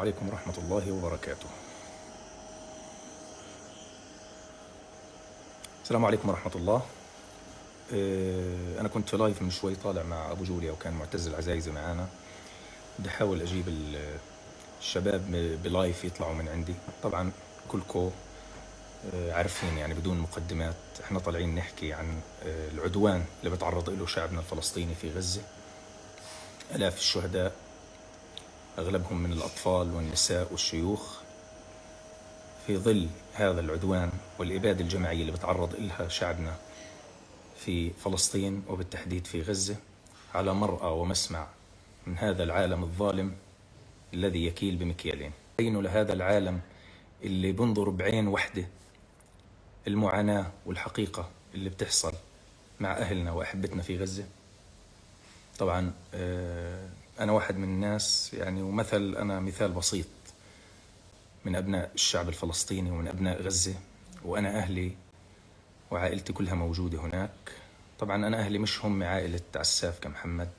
عليكم ورحمة الله وبركاته. السلام عليكم ورحمة الله. أنا كنت في لايف من شوي طالع مع أبو جوليا، وكان معتز العزايزة معانا. بدي أحاول أجيب الشباب بلايف يطلعوا من عندي. طبعا كلكم عارفين، يعني بدون مقدمات، احنا طالعين نحكي عن العدوان اللي بتعرض له شعبنا الفلسطيني في غزة. آلاف الشهداء، أغلبهم من الأطفال والنساء والشيوخ، في ظل هذا العدوان والإبادة الجماعية اللي بتعرض لها شعبنا في فلسطين، وبالتحديد في غزة، على مرأى ومسمع من هذا العالم الظالم الذي يكيل بمكيالين. بينه لهذا العالم اللي بنظر بعين وحدة المعاناة والحقيقة اللي بتحصل مع أهلنا وأحبتنا في غزة. طبعا أنا واحد من الناس، يعني ومثل، أنا مثال بسيط من أبناء الشعب الفلسطيني ومن أبناء غزة، وأنا أهلي وعائلتي كلها موجودة هناك. طبعا أنا أهلي مش هم عائلة عساف كمحمد،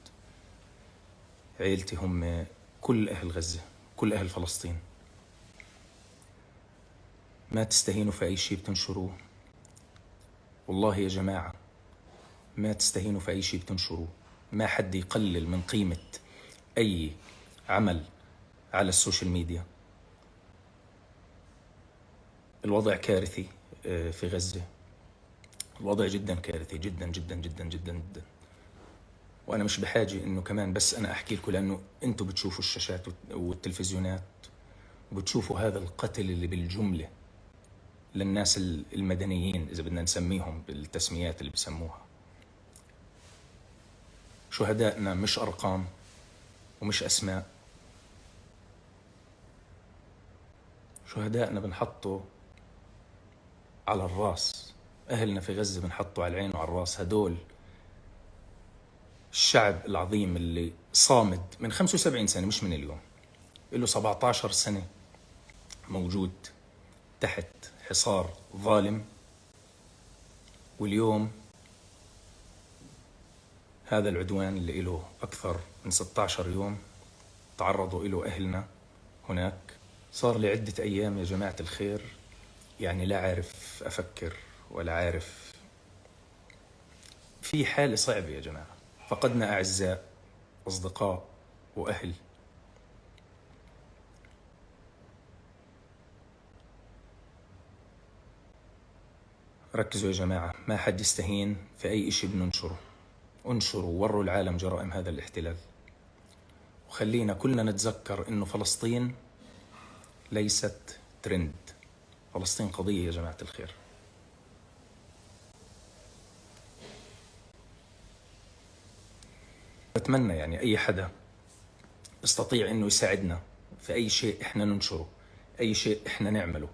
عائلتي هم كل أهل غزة، كل أهل فلسطين. ما تستهينوا في أي شيء بتنشروه، والله يا جماعة ما تستهينوا في أي شيء بتنشروه. ما حد يقلل من قيمة أي عمل على السوشيال ميديا. الوضع كارثي في غزة، الوضع جدا كارثي، جدا جدا جدا جدا جدا. وأنا مش بحاجة إنه كمان بس أنا أحكي لكم، لأنه أنتم بتشوفوا الشاشات والتلفزيونات وبتشوفوا هذا القتل اللي بالجملة للناس المدنيين، إذا بدنا نسميهم بالتسميات اللي بسموها. شهدائنا مش أرقام ومش أسماء، شهدائنا بنحطوا على الراس، أهلنا في غزة بنحطوا على العين وعلى الراس. هدول الشعب العظيم اللي صامد من 75 سنة، مش من اليوم، له 17 سنة موجود تحت حصار ظالم. واليوم هذا العدوان اللي له أكثر من 16 يوم تعرضوا له أهلنا هناك. صار لي عدة أيام يا جماعة الخير، يعني لا عارف أفكر ولا عارف، في حالة صعبة يا جماعة. فقدنا أعزاء، أصدقاء وأهل. ركزوا يا جماعة، ما حد يستهين في أي إشي بننشره. انشروا، وروا العالم جرائم هذا الاحتلال، وخلينا كلنا نتذكر إنه فلسطين ليست ترند. فلسطين قضية يا جماعة الخير. بتمنى يعني أي حدا يستطيع إنه يساعدنا في أي شيء إحنا ننشره، أي شيء إحنا نعمله.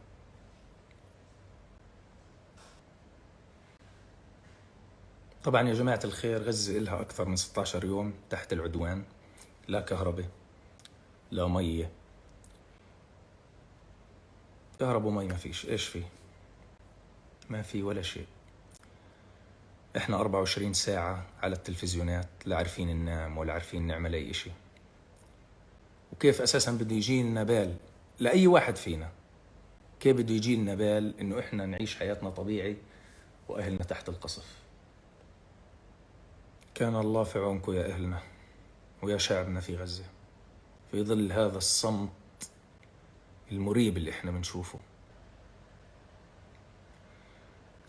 طبعا يا جماعة الخير، غزة إلها أكثر من 16 يوم تحت العدوان. لا كهرباء، لا مية. كهرباء ومي ما فيش. إيش في؟ ما في ولا شيء. إحنا 24 ساعة على التلفزيونات، لا عارفين ننام ولا عارفين نعمل أي إشي. وكيف أساسا بده يجي لنا بال لأي واحد فينا، كيف بده يجي لنا بال إنه إحنا نعيش حياتنا طبيعي وأهلنا تحت القصف؟ كان الله في عونكم يا أهلنا ويا شعبنا في غزة، في ظل هذا الصمت المريب اللي إحنا بنشوفه.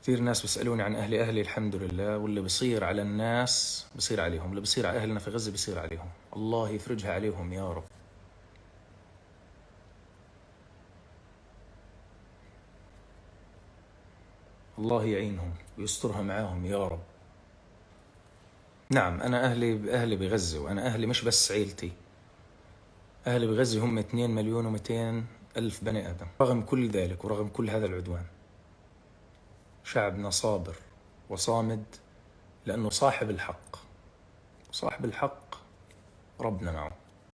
كثير ناس بيسألوني عن أهلي. أهلي الحمد لله، واللي بصير على الناس بصير عليهم، اللي بصير على أهلنا في غزة بصير عليهم. الله يفرجها عليهم يا رب. الله يعينهم ويسترها معاهم يا رب. نعم، أنا أهلي بغزة، وأنا أهلي مش بس عيلتي. أهلي بغزة هم 2,200,000 بني آدم. رغم كل ذلك ورغم كل هذا العدوان، شعبنا صابر وصامد، لأنه صاحب الحق، صاحب الحق ربنا معه.